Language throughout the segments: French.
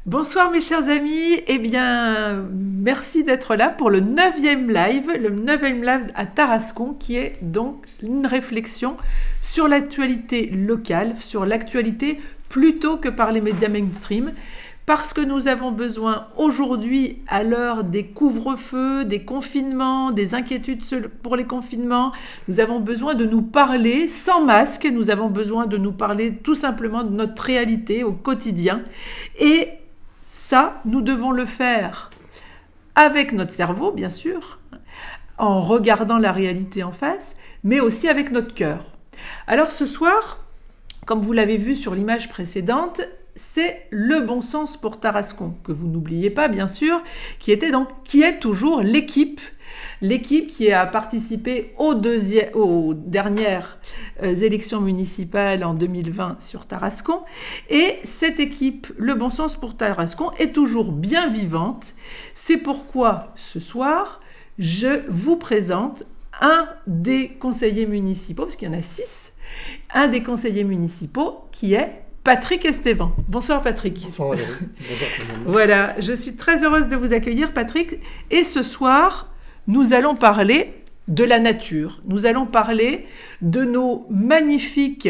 Bonsoir mes chers amis, eh bien merci d'être là pour le 9e live à Tarascon qui est donc une réflexion sur l'actualité locale, sur l'actualité plutôt que par les médias mainstream. Parce que nous avons besoin aujourd'hui, à l'heure des couvre-feux, des confinements, des inquiétudes pour les confinements, nous avons besoin de nous parler sans masque, nous avons besoin de nous parler tout simplement de notre réalité au quotidien. Et ça, nous devons le faire avec notre cerveau, bien sûr, en regardant la réalité en face, mais aussi avec notre cœur. Alors ce soir, comme vous l'avez vu sur l'image précédente, c'est le bon sens pour Tarascon, que vous n'oubliez pas bien sûr, qui est toujours l'équipe qui a participé aux dernières élections municipales en 2020 sur Tarascon. Et cette équipe, le bon sens pour Tarascon, est toujours bien vivante. C'est pourquoi ce soir, je vous présente un des conseillers municipaux, parce qu'il y en a 6, un des conseillers municipaux qui est Patrick Esteban. Bonsoir Patrick. Bonsoir Valérie. Bonsoir tout le monde. Voilà, je suis très heureuse de vous accueillir Patrick. Et ce soir, nous allons parler de la nature. Nous allons parler de nos magnifiques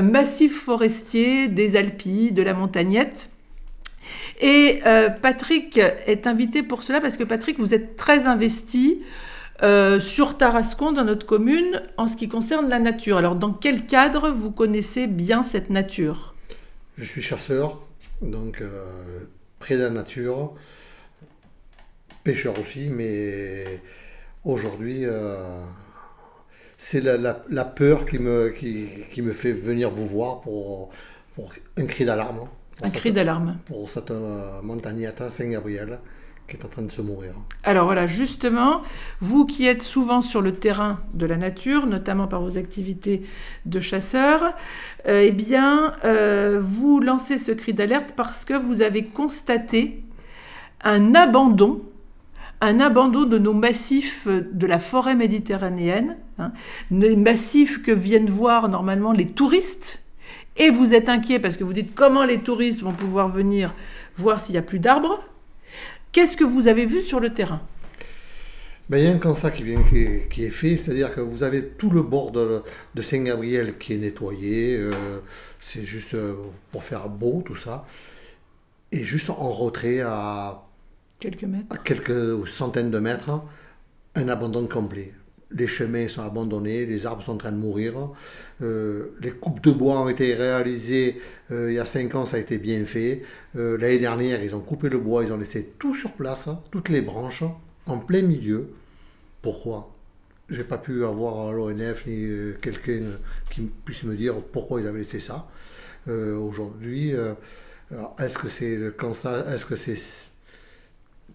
massifs forestiers, des Alpilles, de la Montagnette. Et Patrick est invité pour cela parce que Patrick, vous êtes très investi sur Tarascon, dans notre commune, en ce qui concerne la nature. Alors, dans quel cadre vous connaissez bien cette nature ? Je suis chasseur, donc près de la nature, pêcheur aussi, mais aujourd'hui, c'est la peur qui me fait venir vous voir pour un cri d'alarme. Un cri d'alarme. Pour cette montagnette Saint-Gabriel qui est en train de se mourir. Alors voilà, justement, vous qui êtes souvent sur le terrain de la nature, notamment par vos activités de chasseur, vous lancez ce cri d'alerte parce que vous avez constaté un abandon de nos massifs de la forêt méditerranéenne, les massifs que viennent voir normalement les touristes, et vous êtes inquiet parce que vous dites comment les touristes vont pouvoir venir voir s'il n'y a plus d'arbres. Qu'est-ce que vous avez vu sur le terrain ? Il y a un constat qui est fait, c'est-à-dire que vous avez tout le bord de Saint-Gabriel qui est nettoyé, c'est juste pour faire beau tout ça, et juste en retrait à quelques centaines de mètres, un abandon complet. Les chemins sont abandonnés, les arbres sont en train de mourir, les coupes de bois ont été réalisées il y a 5 ans, ça a été bien fait. L'année dernière, ils ont coupé le bois, ils ont laissé tout sur place, toutes les branches, en plein milieu. Pourquoi ? Je n'ai pas pu avoir l'ONF ni quelqu'un qui puisse me dire pourquoi ils avaient laissé ça. Aujourd'hui, est-ce que c'est le constat, est-ce que c'est...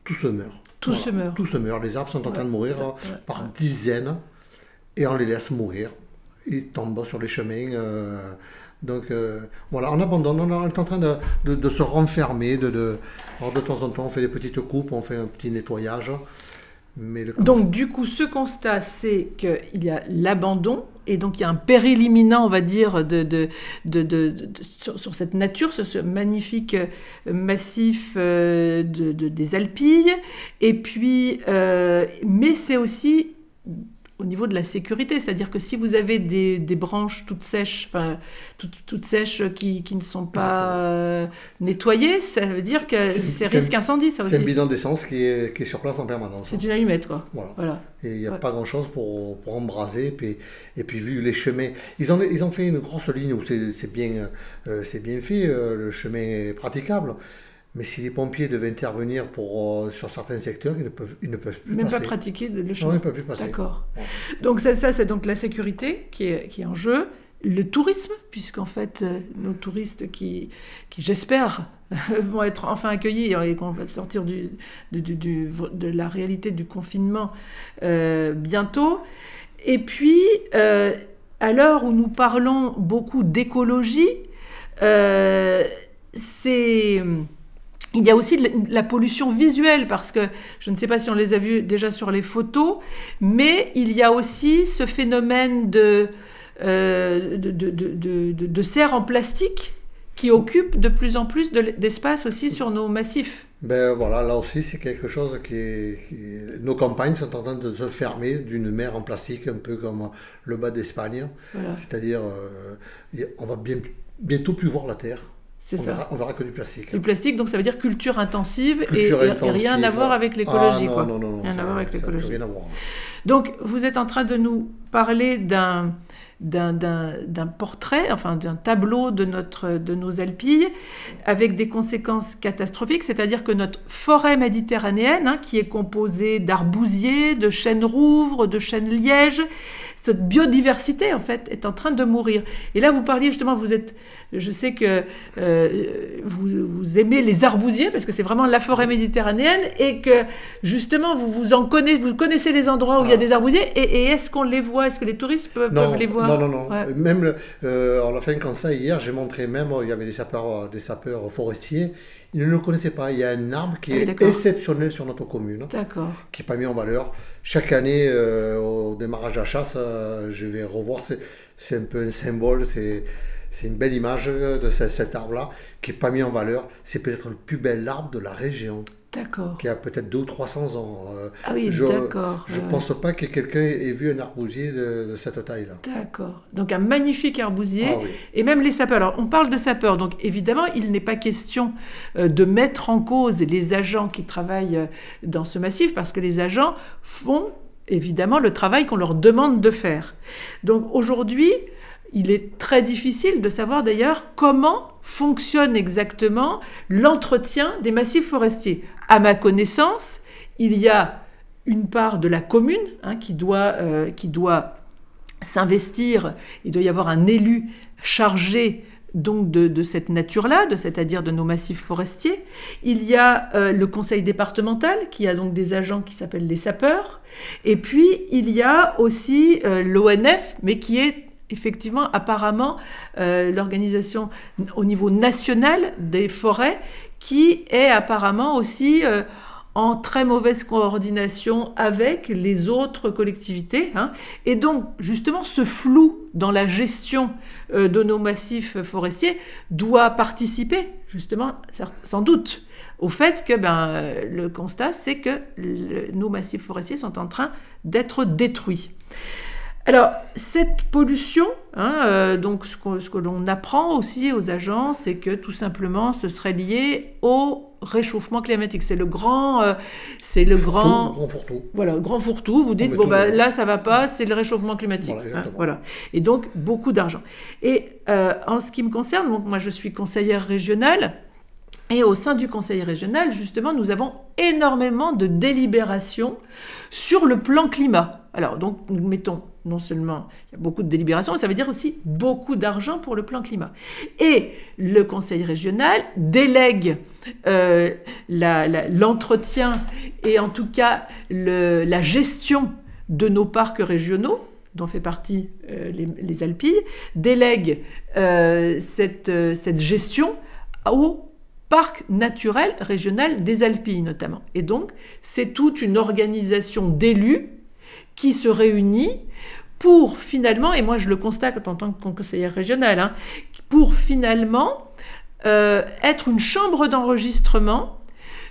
Tout se meurt. Tout se meurt. Tout se meurt. Les arbres sont en train de mourir par dizaines et on les laisse mourir. Ils tombent sur les chemins. On abandonne. On est en train de se renfermer. Alors de temps en temps, on fait des petites coupes, on fait un petit nettoyage. Donc du coup, ce constat, c'est qu'il y a l'abandon et donc il y a un péril imminent, on va dire, sur cette nature, sur ce magnifique massif des Alpilles. Et puis, mais c'est aussi au niveau de la sécurité, c'est-à-dire que si vous avez des branches toutes sèches, toutes sèches qui ne sont pas nettoyées, ça veut dire que c'est risque incendie, ça aussi. C'est un bidon d'essence qui est sur place en permanence. C'est une allumette, quoi. Voilà. Et il n'y a pas grand-chose pour embraser. Et puis vu les chemins, ils ont fait une grosse ligne où c'est bien fait, le chemin est praticable. Mais si les pompiers devaient intervenir sur certains secteurs, ils ne peuvent plus même passer. pas pratiquer le chemin. Non, ils ne peuvent plus passer. D'accord. Ouais. Donc ça c'est donc la sécurité qui est en jeu. Le tourisme, puisqu'en fait, nos touristes qui j'espère, vont être enfin accueillis et qu'on va sortir de la réalité du confinement bientôt. Et puis, à l'heure où nous parlons beaucoup d'écologie, il y a aussi la pollution visuelle, parce que je ne sais pas si on les a vus déjà sur les photos, mais il y a aussi ce phénomène de serre en plastique qui occupent de plus en plus d'espace aussi sur nos massifs. Ben voilà, là aussi c'est quelque chose nos campagnes sont en train de se fermer d'une mer en plastique, un peu comme le bas d'Espagne. Voilà. C'est-à-dire, on va bientôt plus voir la terre. C'est ça. On verra que du plastique. Du plastique, donc ça veut dire culture intensive, et intensive, rien à voir avec l'écologie. Ah, quoi. Non, rien à voir avec l'écologie. Rien à voir. Donc, vous êtes en train de nous parler d'un portrait, enfin d'un tableau de nos alpilles, avec des conséquences catastrophiques, c'est-à-dire que notre forêt méditerranéenne, qui est composée d'arbousiers, de chênes rouvres, de chênes lièges, cette biodiversité, en fait, est en train de mourir. Et là, vous parliez justement, je sais que vous aimez les arbousiers, parce que c'est vraiment la forêt méditerranéenne, et que, justement, vous connaissez les endroits où il y a des arbousiers, et est-ce qu'on les voit? Est-ce que les touristes peuvent les voir? Non. Ouais. Même, on a fait un constat hier, j'ai montré même, il y avait des sapeurs forestiers, ils ne le connaissaient pas. Il y a un arbre qui est exceptionnel sur notre commune, qui n'est pas mis en valeur. Chaque année, au démarrage de la chasse, je vais revoir, c'est un peu un symbole, c'est une belle image de cet arbre-là, qui n'est pas mis en valeur. C'est peut-être le plus bel arbre de la région. D'accord. Qui a peut-être 200 ou 300 ans. Ah oui, d'accord. Je ne pense pas que quelqu'un ait vu un arbousier de cette taille-là. D'accord. Donc un magnifique arbousier. Ah, oui. Et même les sapeurs. Alors on parle de sapeurs, donc évidemment il n'est pas question de mettre en cause les agents qui travaillent dans ce massif, parce que les agents font évidemment le travail qu'on leur demande de faire. Donc aujourd'hui, il est très difficile de savoir d'ailleurs comment fonctionne exactement l'entretien des massifs forestiers. À ma connaissance, il y a une part de la commune qui doit s'investir. Il doit y avoir un élu chargé donc de cette nature-là, c'est-à-dire de nos massifs forestiers. Il y a le conseil départemental qui a donc des agents qui s'appellent les sapeurs. Et puis il y a aussi l'ONF, mais qui est effectivement, apparemment, l'organisation au niveau national des forêts, qui est apparemment aussi en très mauvaise coordination avec les autres collectivités. Et donc, justement, ce flou dans la gestion de nos massifs forestiers doit participer, justement, sans doute, au fait que le constat, c'est que nos massifs forestiers sont en train d'être détruits. Alors, cette pollution, donc ce que l'on apprend aussi aux agents, c'est que tout simplement, ce serait lié au réchauffement climatique. C'est le grand fourre-tout. Voilà, le grand fourre-tout. Vous dites, là, ça va pas, c'est le réchauffement climatique. Voilà. Et donc, beaucoup d'argent. Et en ce qui me concerne, donc, moi, je suis conseillère régionale. Et au sein du conseil régional, justement, nous avons énormément de délibérations sur le plan climat. Alors, donc, nous mettons non seulement, il y a beaucoup de délibérations, mais ça veut dire aussi beaucoup d'argent pour le plan climat. Et le conseil régional délègue l'entretien et en tout cas la gestion de nos parcs régionaux, dont fait partie les Alpilles, délègue cette gestion au parc naturel régional des Alpilles notamment. Et donc, c'est toute une organisation d'élus qui se réunit pour finalement, et moi je le constate en tant que conseillère régionale, pour finalement être une chambre d'enregistrement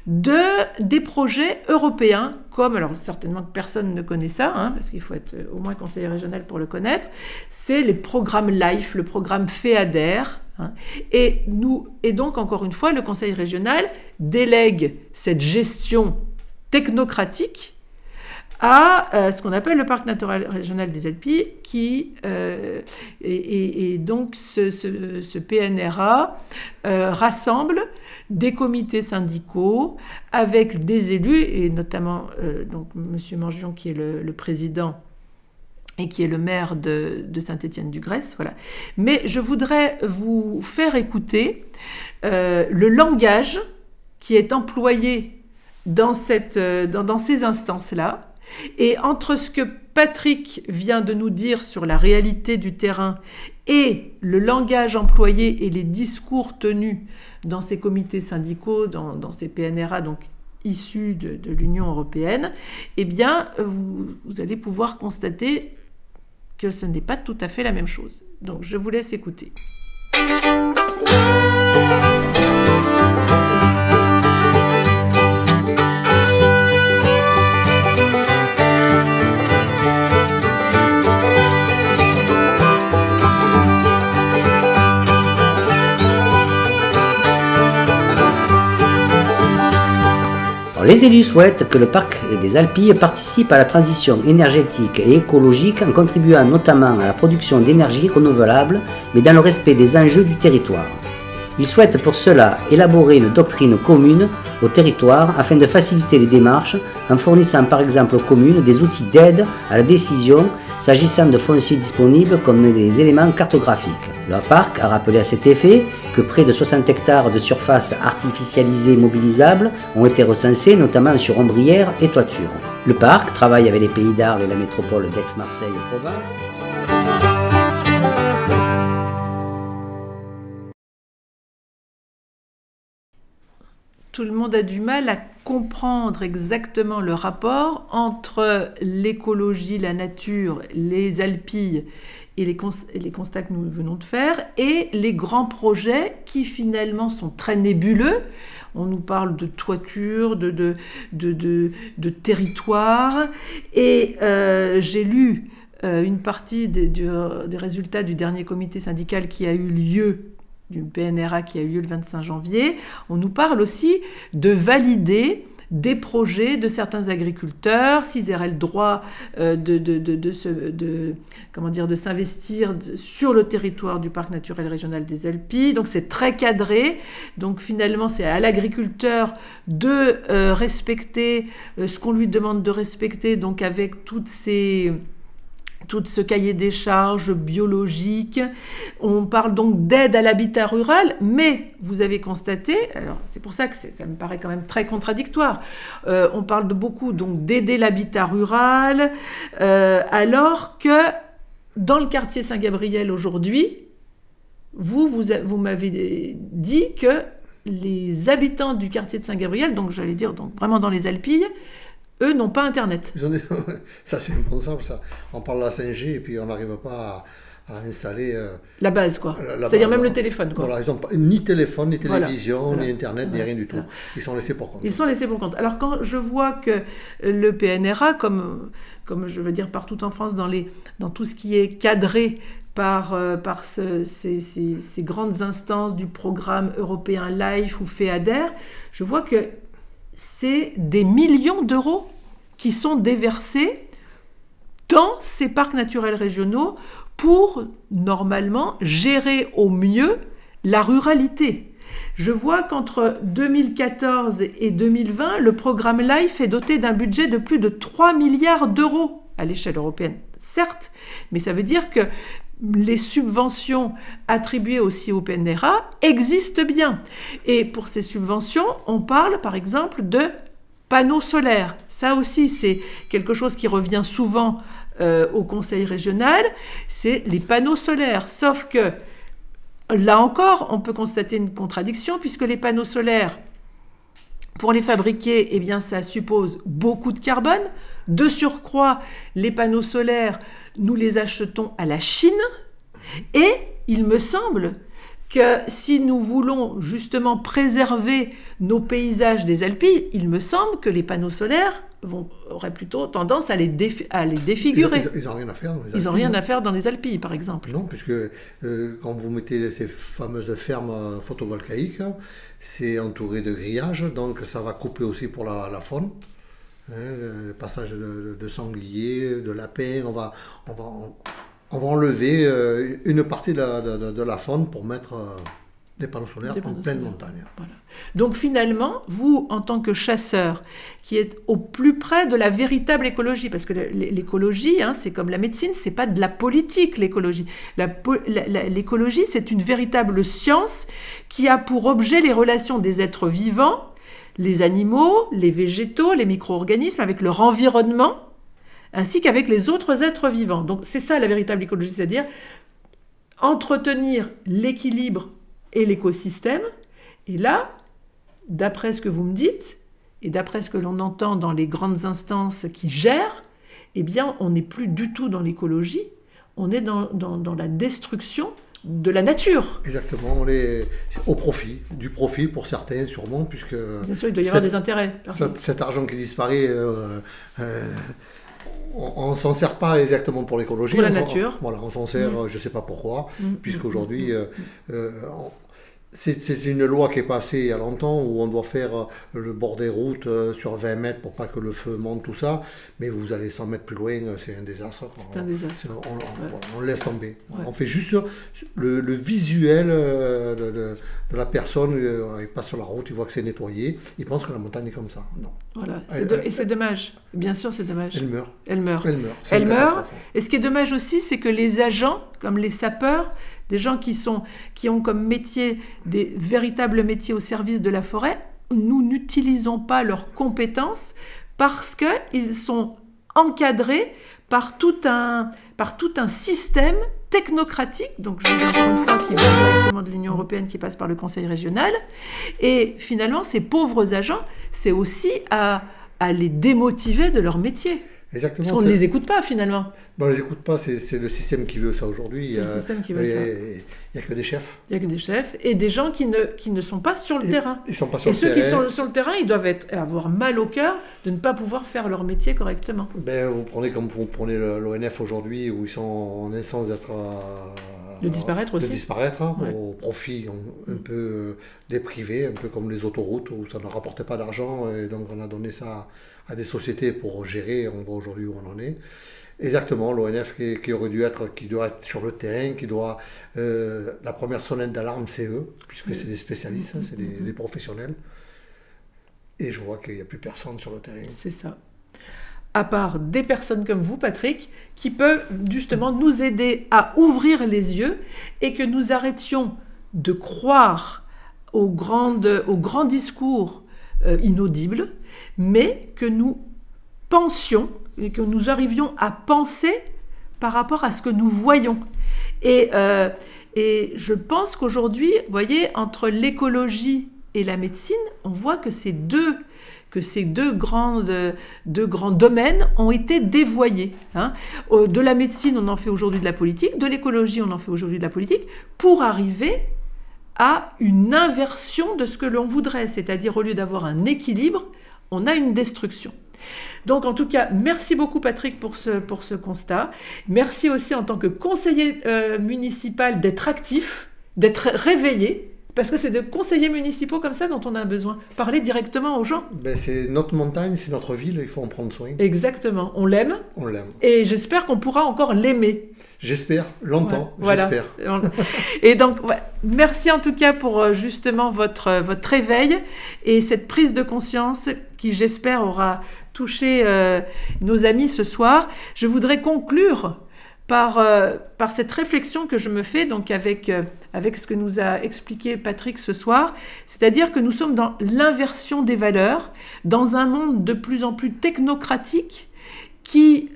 des projets européens, comme, alors certainement que personne ne connaît ça, parce qu'il faut être au moins conseiller régional pour le connaître, c'est les programmes LIFE, le programme FEADER, et donc encore une fois, le conseil régional délègue cette gestion technocratique à ce qu'on appelle le parc naturel régional des Alpilles, et donc ce PNRA rassemble des comités syndicaux avec des élus, et notamment donc M. Mangion qui est le président et qui est le maire de Saint-Étienne-du-Grèce. Voilà. Mais je voudrais vous faire écouter le langage qui est employé dans ces instances-là. Et entre ce que Patrick vient de nous dire sur la réalité du terrain et le langage employé et les discours tenus dans ces comités syndicaux, dans ces PNRA, donc issus de l'Union européenne, eh bien, vous allez pouvoir constater que ce n'est pas tout à fait la même chose. Donc, je vous laisse écouter. Alors, les élus souhaitent que le parc des Alpilles participe à la transition énergétique et écologique en contribuant notamment à la production d'énergie renouvelable, mais dans le respect des enjeux du territoire. Ils souhaitent pour cela élaborer une doctrine commune au territoire afin de faciliter les démarches en fournissant par exemple aux communes des outils d'aide à la décision s'agissant de fonciers disponibles comme des éléments cartographiques. Le parc a rappelé à cet effet que près de 60 hectares de surface artificialisée mobilisables ont été recensés, notamment sur ombrières et toitures. Le parc travaille avec les Pays d'Arles et la métropole d'Aix-Marseille-Provence. Tout le monde a du mal à comprendre exactement le rapport entre l'écologie, la nature, les Alpilles et les constats que nous venons de faire et les grands projets qui finalement sont très nébuleux. On nous parle de toiture, de territoire et j'ai lu une partie des résultats du dernier comité syndical qui a eu lieu du PNRA qui a eu lieu le 25 janvier, on nous parle aussi de valider des projets de certains agriculteurs, s'ils auraient le droit de s'investir sur le territoire du parc naturel régional des Alpilles. Donc c'est très cadré. Donc finalement, c'est à l'agriculteur de respecter ce qu'on lui demande de respecter, donc avec tout ce cahier des charges biologique. On parle donc d'aide à l'habitat rural, mais vous avez constaté, alors c'est pour ça que ça me paraît quand même très contradictoire, on parle beaucoup donc d'aider l'habitat rural, alors que dans le quartier Saint-Gabriel aujourd'hui, vous m'avez dit que les habitants du quartier de Saint-Gabriel, donc j'allais dire donc vraiment dans les Alpilles, eux n'ont pas Internet. Ça, c'est impensable, ça. On parle de la 5G et puis on n'arrive pas à installer... la base, quoi. C'est-à-dire même le téléphone, quoi. Voilà, ils n'ont ni téléphone, ni télévision, voilà. ni Internet, ni rien du tout. Ils sont laissés pour compte. Ils sont laissés pour compte. Alors, quand je vois que le PNRA, comme je veux dire partout en France, dans tout ce qui est cadré par ces grandes instances du programme européen LIFE ou FEADER, je vois que c'est des millions d'euros qui sont déversés dans ces parcs naturels régionaux pour, normalement, gérer au mieux la ruralité. Je vois qu'entre 2014 et 2020, le programme LIFE est doté d'un budget de plus de 3 milliards d'euros à l'échelle européenne, certes, mais ça veut dire que les subventions attribuées aussi au PNRA existent bien. Et pour ces subventions, on parle par exemple de panneaux solaires. Ça aussi, c'est quelque chose qui revient souvent au conseil régional, c'est les panneaux solaires. Sauf que, là encore, on peut constater une contradiction, puisque les panneaux solaires, pour les fabriquer, eh bien, ça suppose beaucoup de carbone. De surcroît, les panneaux solaires, nous les achetons à la Chine. Et il me semble que si nous voulons justement préserver nos paysages des Alpilles, il me semble que les panneaux solaires auraient plutôt tendance à les défigurer. Ils n'ont rien à faire dans les Alpilles. Ils n'ont rien à faire dans les Alpilles, par exemple. Non, puisque quand vous mettez ces fameuses fermes photovoltaïques, c'est entouré de grillages, donc ça va couper aussi pour la faune. Le passage de sangliers, de lapins, on va enlever une partie de la faune pour mettre des panneaux solaires en pleine montagne. Voilà. Donc finalement, vous, en tant que chasseur, qui êtes au plus près de la véritable écologie, parce que l'écologie, hein, c'est comme la médecine, c'est pas de la politique, l'écologie. L'écologie, c'est une véritable science qui a pour objet les relations des êtres vivants, les animaux, les végétaux, les micro-organismes, avec leur environnement, ainsi qu'avec les autres êtres vivants. Donc c'est ça la véritable écologie, c'est-à-dire entretenir l'équilibre et l'écosystème. Et là, d'après ce que vous me dites, et d'après ce que l'on entend dans les grandes instances qui gèrent, eh bien, on n'est plus du tout dans l'écologie, on est dans la destruction de la nature. Exactement, on est au profit, du profit pour certains sûrement, puisque... Bien sûr, il doit y avoir des intérêts. Cet argent qui disparaît... on ne s'en sert pas exactement pour l'écologie. Pour la nature. On s'en sert, je ne sais pas pourquoi, puisqu'aujourd'hui, c'est une loi qui est passée il y a longtemps où on doit faire le bord des routes sur 20 mètres pour pas que le feu monte, tout ça. Mais vous allez 100 mètres plus loin, c'est un désastre. C'est un désastre. On laisse tomber. Ouais. On fait juste le visuel de la personne. Il passe sur la route, il voit que c'est nettoyé. Il pense que la montagne est comme ça. Non. Voilà. Et c'est dommage. Bien sûr, c'est dommage. Elle meurt. Elle meurt. Elle meurt. Elle meurt. Et ce qui est dommage aussi, c'est que les agents, comme les sapeurs, des gens qui ont comme métier des véritables métiers au service de la forêt, nous n'utilisons pas leurs compétences parce qu'ils sont encadrés par tout un système technocratique, donc je dis encore une fois, qui vient directement de l'Union européenne, qui passe par le Conseil régional. Et finalement, ces pauvres agents, c'est aussi à les démotiver de leur métier. Exactement. Parce qu'on ne les écoute pas, finalement. On ne les écoute pas, c'est le système qui veut ça aujourd'hui. C'est le système qui veut ça. Il n'y a que des chefs. Il n'y a que des chefs et des gens qui ne sont pas sur le terrain. Ils sont pas sur et le ceux terrain. qui sont sur le terrain, ils doivent avoir mal au cœur de ne pas pouvoir faire leur métier correctement. Vous prenez l'ONF aujourd'hui, où ils sont en instance d'être de disparaître aussi. De disparaître, Ouais. au profit un peu des privés, un peu comme les autoroutes, où ça ne rapportait pas d'argent, et donc on a donné ça à des sociétés pour gérer, on voit aujourd'hui où on en est. Exactement, l'ONF qui doit être sur le terrain, qui doit... la première sonnette d'alarme, c'est eux, puisque c'est des spécialistes, c'est des professionnels. Et je vois qu'il n'y a plus personne sur le terrain. C'est ça. À part des personnes comme vous, Patrick, qui peuvent justement nous aider à ouvrir les yeux et que nous arrêtions de croire aux grands discours inaudibles, mais que nous pensions et que nous arrivions à penser par rapport à ce que nous voyons. Et je pense qu'aujourd'hui, vous voyez, entre l'écologie et la médecine, on voit que ces deux grands domaines ont été dévoyés. Hein. De la médecine, on en fait aujourd'hui de la politique, de l'écologie, on en fait aujourd'hui de la politique, pour arriver à une inversion de ce que l'on voudrait, c'est-à-dire au lieu d'avoir un équilibre, on a une destruction. Donc en tout cas, merci beaucoup Patrick pour ce constat. Merci aussi en tant que conseiller municipal d'être actif, d'être réveillé, parce que c'est de conseillers municipaux comme ça dont on a besoin. Parler directement aux gens. C'est notre montagne, c'est notre ville, il faut en prendre soin. Exactement, on l'aime. On l'aime. Et j'espère qu'on pourra encore l'aimer. J'espère, longtemps, ouais, voilà. J'espère. Et donc, ouais, merci en tout cas pour justement votre réveil et cette prise de conscience qui, j'espère, aura touché nos amis ce soir. Je voudrais conclure par cette réflexion que je me fais donc avec ce que nous a expliqué Patrick ce soir, c'est-à-dire que nous sommes dans l'inversion des valeurs, dans un monde de plus en plus technocratique qui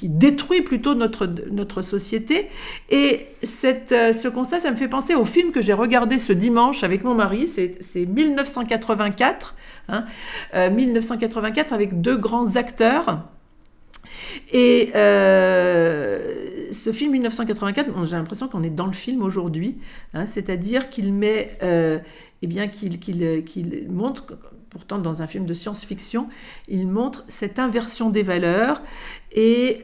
détruit plutôt notre société. Et ce constat, ça me fait penser au film que j'ai regardé ce dimanche avec mon mari, c'est 1984, 1984 avec deux grands acteurs. Et ce film 1984, j'ai l'impression qu'on est dans le film aujourd'hui, c'est-à-dire qu'il met, qu'il montre, pourtant dans un film de science-fiction, il montre cette inversion des valeurs et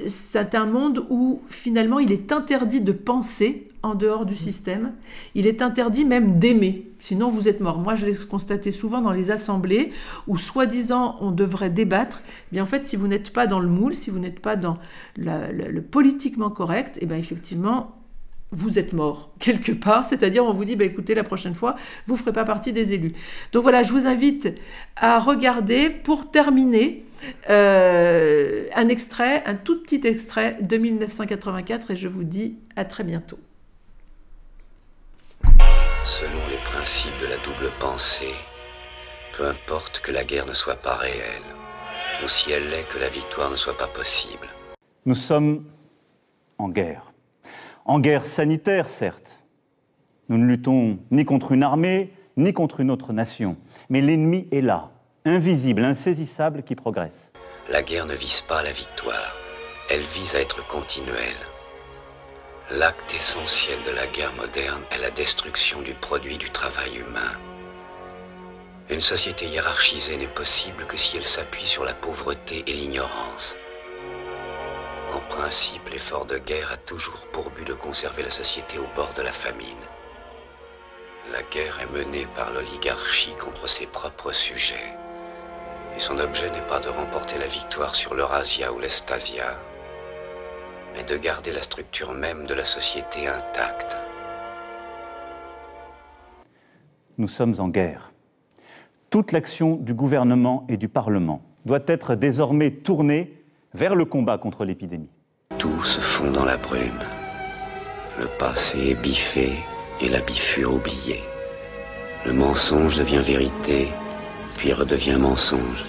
c'est un monde où finalement il est interdit de penser en dehors du système, il est interdit même d'aimer, sinon vous êtes mort. Moi je l'ai constaté souvent dans les assemblées où soi-disant on devrait débattre, bien en fait si vous n'êtes pas dans le moule, si vous n'êtes pas dans le politiquement correct, et bien effectivement vous êtes mort quelque part, c'est-à-dire on vous dit écoutez, la prochaine fois vous ne ferez pas partie des élus. Donc voilà, je vous invite à regarder pour terminer un tout petit extrait de 1984 et je vous dis à très bientôt. Selon les principes de la double pensée, peu importe que la guerre ne soit pas réelle, ou si elle l'est, que la victoire ne soit pas possible. Nous sommes en guerre. En guerre sanitaire, certes. Nous ne luttons ni contre une armée, ni contre une autre nation. Mais l'ennemi est là, invisible, insaisissable, qui progresse. La guerre ne vise pas la victoire, elle vise à être continuelle. L'acte essentiel de la guerre moderne est la destruction du produit du travail humain. Une société hiérarchisée n'est possible que si elle s'appuie sur la pauvreté et l'ignorance. En principe, l'effort de guerre a toujours pour but de conserver la société au bord de la famine. La guerre est menée par l'oligarchie contre ses propres sujets. Et son objet n'est pas de remporter la victoire sur l'Eurasia ou l'Estasia, mais de garder la structure même de la société intacte. Nous sommes en guerre. Toute l'action du gouvernement et du Parlement doit être désormais tournée vers le combat contre l'épidémie. Tout se fond dans la brume. Le passé est biffé et la biffure oubliée. Le mensonge devient vérité, puis redevient mensonge.